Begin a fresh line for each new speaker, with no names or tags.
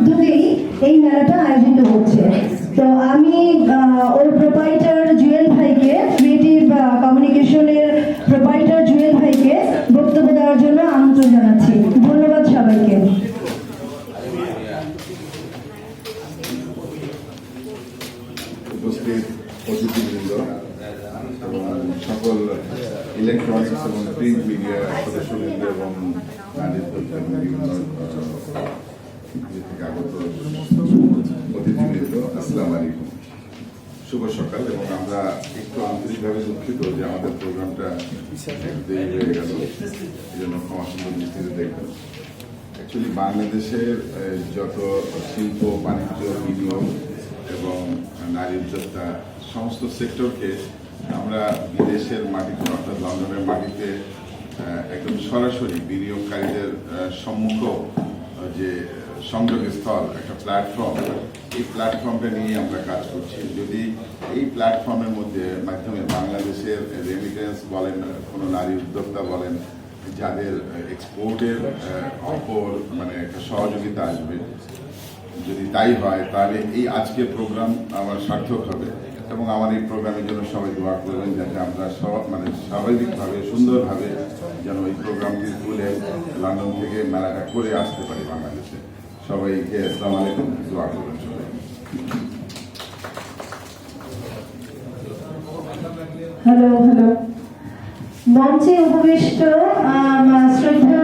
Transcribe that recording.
উদ্যোগেই এই মেলাটা আয়োজিত হচ্ছে। তো আমি ওর প্রোপাইটার জুয়েল ভাইকে, ক্রিয়েটিভ কমিউনিকেশনের প্রোপাইটার জুয়েল ভাইকে বক্তব্য দেওয়ার জন্য আমন্ত্রণ জানাচ্ছি। ধন্যবাদ সবাইকে।
উপস্থিত অতিথিবৃন্দ এবং সকল ইলেকট্রনিক্স এবং প্রিন্ট মিডিয়া সদস্যবৃন্দ এবং বিভিন্ন থেকে আগত অতিথিবৃন্দ, আসসালামু আলাইকুম, শুভ সকাল। এবং আমরা একটু আন্তরিকভাবে দুঃখিত যে আমাদের প্রোগ্রামটা দেরি হয়ে গেল, এই জন্য ক্ষমা সুন্দর দৃষ্টিতে দেখবেন। অ্যাকচুয়ালি বাংলাদেশের যত শিল্প, বাণিজ্য, বিনিয়োগ এবং নারী উদ্যোক্তা সমস্ত সেক্টরকে আমরা বিদেশের মাটিতে অর্থাৎ লন্ডনের মাটিতে একদম সরাসরি বিনিয়োগকারীদের সম্মুখ যে সংযোগস্থল, একটা প্ল্যাটফর্ম, এই প্ল্যাটফর্মটা নিয়ে আমরা কাজ করছি। যদি এই প্ল্যাটফর্মের মধ্যে মাধ্যমে বাংলাদেশের রেমিটেন্স বলেন, কোনো নারী উদ্যোক্তা বলেন, যাদের এক্সপোর্টের অপর মানে একটা সহযোগিতা আসবে, যদি তাই হয় তাহলে এই আজকের প্রোগ্রাম আমার সার্থক হবে। এবং আমার এই প্রোগ্রামের জন্য সবাই দোয়া করবেন যাতে আমরা স্বাভাবিকভাবে সুন্দরভাবে যেন এই প্রোগ্রামটি তুলে লন্ডন থেকে মেলাটা করে আসতে পারি বাংলাদেশে। সবাইকে আসসালামু আলাইকুম, দোয়া করবেন সবাই।
হ্যালো, মঞ্চে উপবিষ্ট শ্রদ্ধেয়